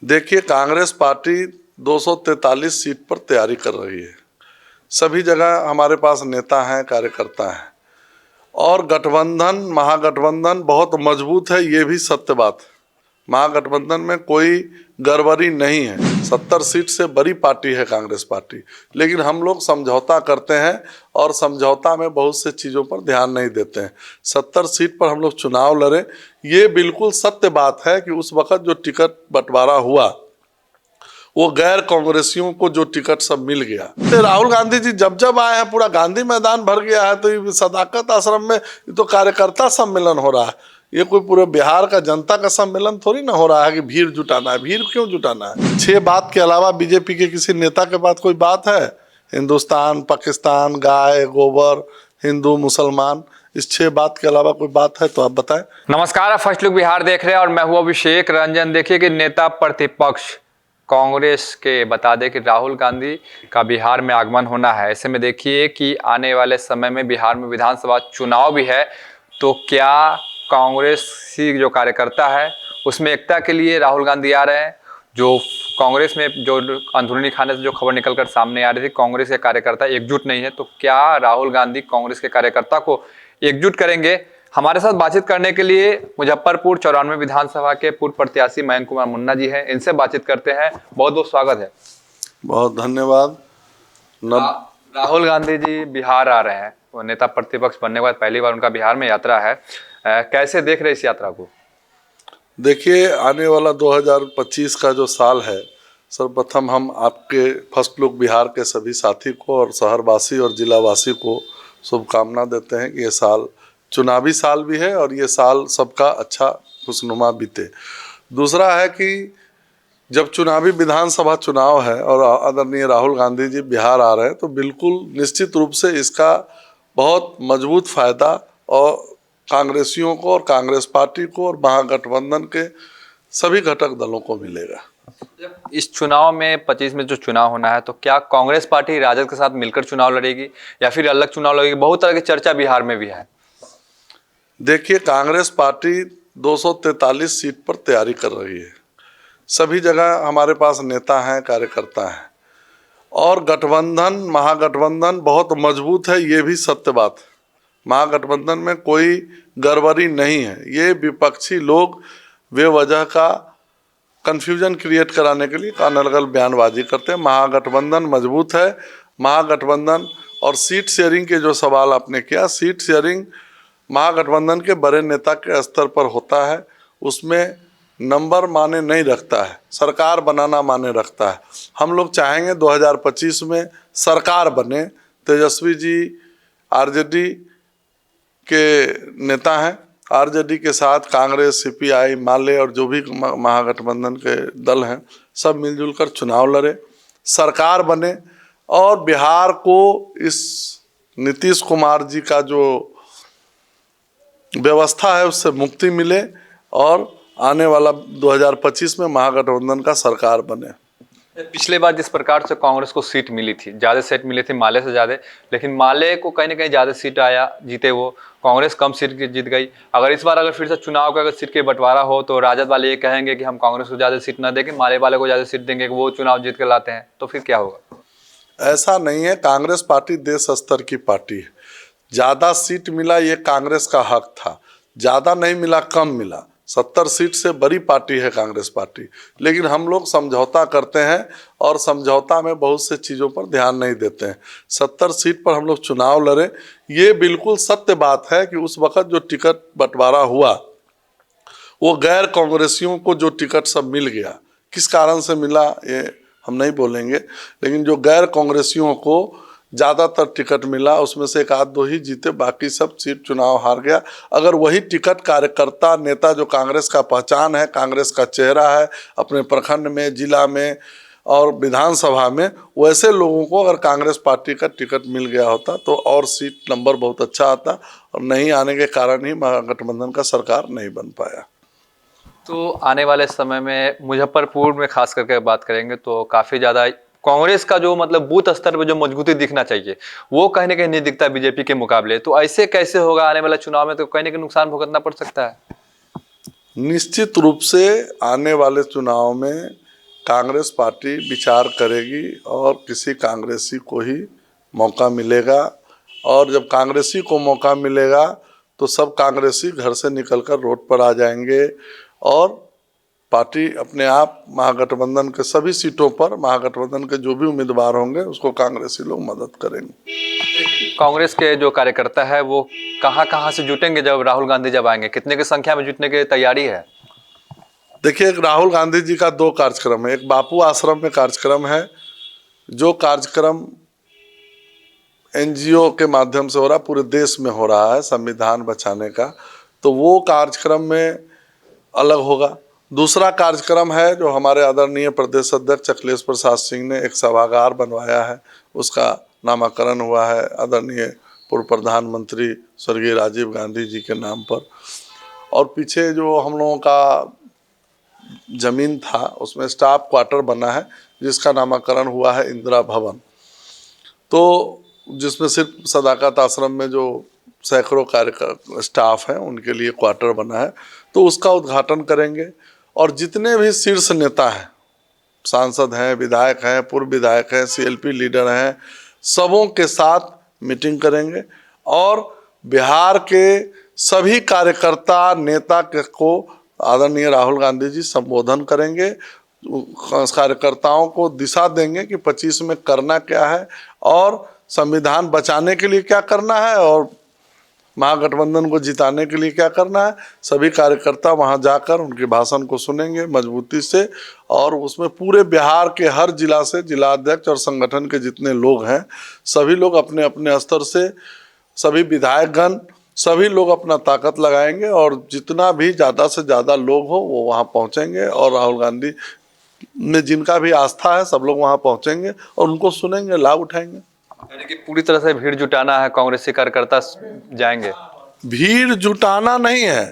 देखिए, Congress party 243 seat पर तैयारी कर रही है। सभी जगह हमारे पास नेता हैं, कार्यकर्ता हैं और गठबंधन, महागठबंधन बहुत मजबूत है, ये भी सत्य बात है। महागठबंधन में कोई गड़बड़ी नहीं है। 70 सीट से बड़ी पार्टी है कांग्रेस पार्टी, लेकिन हम लोग समझौता करते हैं और समझौता में बहुत से चीज़ों पर ध्यान नहीं देते हैं। 70 सीट पर हम लोग चुनाव लड़े, ये बिल्कुल सत्य बात है कि उस वक्त जो टिकट बंटवारा हुआ वो गैर कांग्रेसियों को जो टिकट सब मिल गया। तो राहुल गांधी जी जब जब आए हैं पूरा गांधी मैदान भर गया है। तो ये सदाकत आश्रम में ये तो कार्यकर्ता सम्मेलन हो रहा है, ये कोई पूरे बिहार का जनता का सम्मेलन थोड़ी ना हो रहा है कि भीड़ जुटाना है। भीड़ क्यों जुटाना है? 6 बात के अलावा बीजेपी के किसी नेता के पास कोई बात है? हिंदुस्तान, पाकिस्तान, गाय, गोबर, हिंदू, मुसलमान, इस 6 बात के अलावा कोई बात है तो आप बताएं। नमस्कार, आप फर्स्ट लुक बिहार देख रहे हैं और मैं हूं अभिषेक रंजन। देखिए कि नेता प्रतिपक्ष कांग्रेस के बता दें कि राहुल गांधी का बिहार में आगमन होना है। ऐसे में देखिए कि आने वाले समय में बिहार में विधानसभा चुनाव भी है, तो क्या कांग्रेसी जो कार्यकर्ता है उसमें एकता के लिए राहुल गांधी आ रहे हैं? जो कांग्रेस में जो अंदरूनी खाने से जो खबर निकलकर सामने आ रही थी, कांग्रेस के कार्यकर्ता एकजुट नहीं है, तो क्या राहुल गांधी कांग्रेस के कार्यकर्ता को एकजुट करेंगे? हमारे साथ बातचीत करने के लिए मुजफ्फरपुर 94 विधानसभा के पूर्व प्रत्याशी मयंक कुमार मुन्ना जी हैं। इनसे बातचीत करते हैं। बहुत बहुत स्वागत है। बहुत धन्यवाद। राहुल गांधी जी बिहार आ रहे हैं, वो नेता प्रतिपक्ष बनने के बाद पहली बार उनका बिहार में यात्रा है। कैसे देख रहे इस यात्रा को? देखिए, आने वाला 2025 का जो साल है, सर्वप्रथम हम आपके फर्स्ट लुक बिहार के सभी साथी को और शहरवासी और जिलावासी को शुभकामना देते हैं कि ये साल चुनावी साल भी है और ये साल सबका अच्छा खुशनुमा बीते। दूसरा है कि जब चुनावी विधानसभा चुनाव है और आदरणीय राहुल गांधी जी बिहार आ रहे हैं, तो बिल्कुल निश्चित रूप से इसका बहुत मजबूत फायदा और कांग्रेसियों को और कांग्रेस पार्टी को और महागठबंधन के सभी घटक दलों को मिलेगा। इस चुनाव में 25 में जो चुनाव होना है, तो क्या कांग्रेस पार्टी राजद के साथ मिलकर चुनाव लड़ेगी या फिर अलग चुनाव लड़ेगी? बहुत तरह की चर्चा बिहार में भी है। देखिए, कांग्रेस पार्टी 243 सीट पर तैयारी कर रही है। सभी जगह हमारे पास नेता हैं, कार्यकर्ता हैं और गठबंधन, महागठबंधन बहुत मजबूत है, ये भी सत्य बात है। महागठबंधन में कोई गड़बड़ी नहीं है। ये विपक्षी लोग बेवजह का कंफ्यूजन क्रिएट कराने के लिए अनर्गल बयानबाजी करते हैं। महागठबंधन मजबूत है। महागठबंधन और सीट शेयरिंग के जो सवाल आपने किया, सीट शेयरिंग महागठबंधन के बड़े नेता के स्तर पर होता है। उसमें नंबर माने नहीं रखता है, सरकार बनाना माने रखता है। हम लोग चाहेंगे 2025 में सरकार बने। तेजस्वी जी आरजेडी के नेता हैं, आरजेडी के साथ कांग्रेस, सीपीआई, माले और जो भी महागठबंधन के दल हैं, सब मिलजुल कर चुनाव लड़े, सरकार बने और बिहार को इस नीतीश कुमार जी का जो व्यवस्था है उससे मुक्ति मिले और आने वाला 2025 में महागठबंधन का सरकार बने। पिछले बार जिस प्रकार से कांग्रेस को सीट मिली थी, ज़्यादा सीट मिली थी माले से ज़्यादा, लेकिन माले को कहीं ना कहीं ज़्यादा सीट आया, जीते वो। कांग्रेस कम सीट जीत गई। अगर इस बार अगर फिर से चुनाव का अगर सीट के बंटवारा हो, तो राजद वाले ये कहेंगे कि हम कांग्रेस को ज़्यादा सीट ना देंगे, माले वाले को ज़्यादा सीट देंगे कि वो चुनाव जीत के लाते हैं, तो फिर क्या होगा? ऐसा नहीं है। कांग्रेस पार्टी देश स्तर की पार्टी है। ज़्यादा सीट मिला ये कांग्रेस का हक था, ज़्यादा नहीं मिला, कम मिला। 70 सीट से बड़ी पार्टी है कांग्रेस पार्टी, लेकिन हम लोग समझौता करते हैं और समझौता में बहुत से चीज़ों पर ध्यान नहीं देते हैं। 70 सीट पर हम लोग चुनाव लड़े, ये बिल्कुल सत्य बात है कि उस वक्त जो टिकट बंटवारा हुआ वो गैर कांग्रेसियों को जो टिकट सब मिल गया। किस कारण से मिला ये हम नहीं बोलेंगे, लेकिन जो गैर कांग्रेसियों को ज़्यादातर टिकट मिला, उसमें से 1-2 ही जीते, बाकी सब सीट चुनाव हार गया। अगर वही टिकट कार्यकर्ता, नेता जो कांग्रेस का पहचान है, कांग्रेस का चेहरा है अपने प्रखंड में, जिला में और विधानसभा में, वैसे लोगों को अगर कांग्रेस पार्टी का टिकट मिल गया होता तो और सीट नंबर बहुत अच्छा आता, और नहीं आने के कारण ही महागठबंधन का सरकार नहीं बन पाया। तो आने वाले समय में मुजफ्फरपुर में खास करके बात करेंगे तो काफ़ी ज़्यादा कांग्रेस का जो मतलब बूथ स्तर पर जो मजबूती दिखना चाहिए, वो कहीं ना कहीं नहीं दिखता बीजेपी के मुकाबले। तो ऐसे कैसे होगा आने वाले चुनाव में? तो कहीं ना कहीं नुकसान भुगतना पड़ सकता है। निश्चित रूप से आने वाले चुनाव में कांग्रेस पार्टी विचार करेगी और किसी कांग्रेसी को ही मौका मिलेगा, और जब कांग्रेसी को मौका मिलेगा तो सब कांग्रेसी घर से निकलकर रोड पर आ जाएंगे और पार्टी अपने आप महागठबंधन के सभी सीटों पर महागठबंधन के जो भी उम्मीदवार होंगे उसको कांग्रेसी लोग मदद करेंगे। कांग्रेस के जो कार्यकर्ता है वो कहाँ कहाँ से जुटेंगे जब राहुल गांधी जब आएंगे, कितने की संख्या में जुटने की तैयारी है? देखिए, एक राहुल गांधी जी का 2 कार्यक्रम है। एक बापू आश्रम में कार्यक्रम है, जो कार्यक्रम एनजीओ के माध्यम से हो रहा है, पूरे देश में हो रहा है संविधान बचाने का, तो वो कार्यक्रम में अलग होगा। दूसरा कार्यक्रम है जो हमारे आदरणीय प्रदेश अध्यक्ष अखिलेश प्रसाद सिंह ने एक सभागार बनवाया है, उसका नामकरण हुआ है आदरणीय पूर्व प्रधानमंत्री स्वर्गीय राजीव गांधी जी के नाम पर। और पीछे जो हम लोगों का जमीन था उसमें स्टाफ क्वार्टर बना है जिसका नामकरण हुआ है इंदिरा भवन, तो जिसमें सिर्फ सदाकत आश्रम में जो सैकड़ों कार्य स्टाफ हैं उनके लिए क्वार्टर बना है, तो उसका उद्घाटन करेंगे। और जितने भी शीर्ष नेता हैं, सांसद हैं, विधायक हैं, पूर्व विधायक हैं, सीएलपी लीडर हैं, सबों के साथ मीटिंग करेंगे और बिहार के सभी कार्यकर्ता नेता को आदरणीय राहुल गांधी जी संबोधन करेंगे, कार्यकर्ताओं को दिशा देंगे कि 25 में करना क्या है और संविधान बचाने के लिए क्या करना है और महागठबंधन को जिताने के लिए क्या करना है। सभी कार्यकर्ता वहां जाकर उनके भाषण को सुनेंगे मजबूती से, और उसमें पूरे बिहार के हर जिला से जिला अध्यक्ष और संगठन के जितने लोग हैं सभी लोग अपने अपने स्तर से, सभी विधायकगण, सभी लोग अपना ताकत लगाएंगे और जितना भी ज़्यादा से ज़्यादा लोग हो वो वहाँ पहुँचेंगे और राहुल गांधी में जिनका भी आस्था है सब लोग वहाँ पहुँचेंगे और उनको सुनेंगे, लाभ उठाएंगे। यानी कि पूरी तरह से भीड़ जुटाना है, कांग्रेसी कार्यकर्ता जाएंगे? भीड़ जुटाना नहीं है,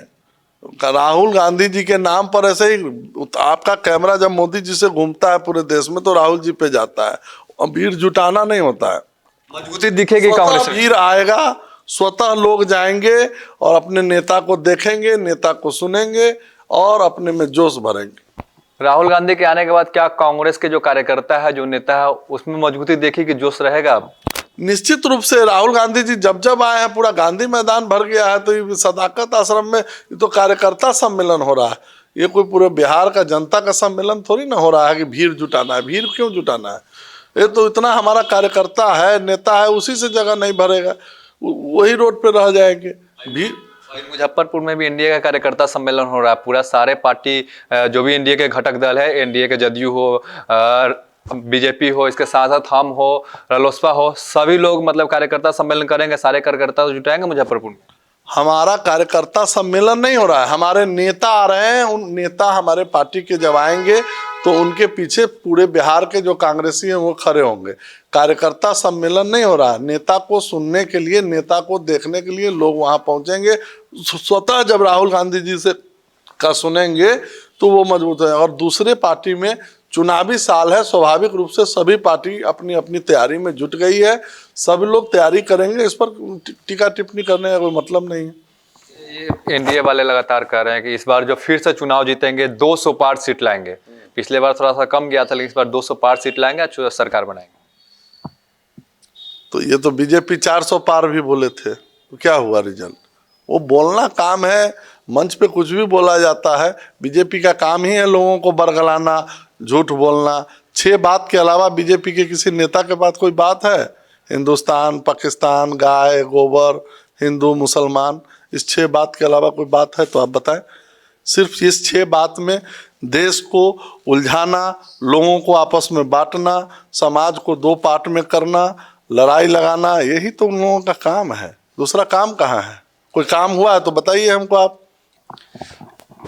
राहुल गांधी जी के नाम पर ऐसे ही आपका कैमरा जब मोदी जी से घूमता है पूरे देश में तो राहुल जी पे जाता है, और भीड़ जुटाना नहीं होता है। मजबूती दिखेगी कांग्रेस, भीड़ आएगा, स्वतः लोग जाएंगे और अपने नेता को देखेंगे, नेता को सुनेंगे और अपने में जोश भरेंगे। राहुल गांधी के आने के बाद क्या कांग्रेस के जो कार्यकर्ता है, जो नेता है, उसमें मजबूती देखी जोश रहेगा? निश्चित रूप से राहुल गांधी जी जब जब आए हैं पूरा गांधी मैदान भर गया है, तो ये सदाकत आश्रम में ये तो कार्यकर्ता सम्मेलन हो रहा है, ये कोई पूरे बिहार का जनता का सम्मेलन थोड़ी ना हो रहा है कि भीड़ जुटाना है। भीड़ क्यों जुटाना है? ये तो इतना हमारा कार्यकर्ता है, नेता है, उसी से जगह नहीं भरेगा, वही रोड पे रह जाएंगे। भीड़ मुजफ्फरपुर में भी एनडीए का कार्यकर्ता सम्मेलन हो रहा है, पूरा सारे पार्टी जो भी एनडीए के घटक दल है, एनडीए के जदयू हो, बीजेपी हो, इसके साथ साथ हम हो, रालोसपा हो, सभी लोग मतलब कार्यकर्ता सम्मेलन करेंगे, सारे कार्यकर्ता जुटाएंगे मुजफ्फरपुर में। हमारा कार्यकर्ता सम्मेलन नहीं हो रहा है, हमारे नेता आ रहे हैं, उन नेता हमारे पार्टी के जब आएंगे तो उनके पीछे पूरे बिहार के जो कांग्रेसी हैं वो खड़े होंगे। कार्यकर्ता सम्मेलन नहीं हो रहा है, नेता को सुनने के लिए, नेता को देखने के लिए लोग वहां पहुंचेंगे। स्वतः जब राहुल गांधी जी से का सुनेंगे तो वो मजबूत है। और दूसरे पार्टी में चुनावी साल है, स्वाभाविक रूप से सभी पार्टी अपनी अपनी तैयारी में जुट गई है, सब लोग तैयारी करेंगे, इस पर टीका टिप्पणी करने का कोई मतलब नहीं है। एनडीए वाले लगातार कह रहे हैं कि इस बार जो फिर से चुनाव जीतेंगे 200 पार सीट लाएंगे, पिछले बार थोड़ा सा कम गया था लेकिन इस बार 200 पार सीट लाएंगे, सरकार बनाएंगे। तो ये तो बीजेपी 400 पार भी बोले थे, तो क्या हुआ रिजल्ट? वो बोलना काम है, मंच पे कुछ भी बोला जाता है। बीजेपी का काम ही है लोगों को बरगलाना, झूठ बोलना। 6 बात के अलावा बीजेपी के किसी नेता के पास कोई बात है? हिंदुस्तान, पाकिस्तान, गाय, गोबर, हिंदू, मुसलमान, इस 6 बात के अलावा कोई बात है तो आप बताएं। सिर्फ इस 6 बात में देश को उलझाना, लोगों को आपस में बांटना, समाज को 2 पार्ट में करना, लड़ाई लगाना, यही तो उन लोगों का काम है। दूसरा काम कहाँ है? कोई काम हुआ है तो बताइए हमको आप।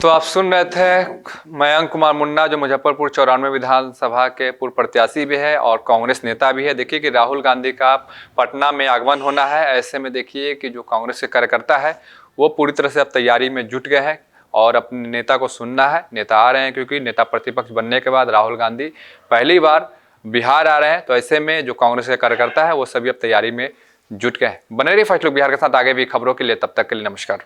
तो आप सुन रहे थे मयंक कुमार मुन्ना, जो मुजफ्फरपुर 94 विधानसभा के पूर्व प्रत्याशी भी है और कांग्रेस नेता भी है। देखिए कि राहुल गांधी का पटना में आगमन होना है, ऐसे में देखिए कि जो कांग्रेस के कार्यकर्ता है वो पूरी तरह से अब तैयारी में जुट गए हैं और अपने नेता को सुनना है। नेता आ रहे हैं क्योंकि नेता प्रतिपक्ष बनने के बाद राहुल गांधी पहली बार बिहार आ रहे हैं, तो ऐसे में जो कांग्रेस के कार्यकर्ता है वो सभी अब तैयारी में जुट गए हैं। बने रहिए फर्स्ट लुक बिहार के साथ आगे भी खबरों के लिए, तब तक के लिए नमस्कार।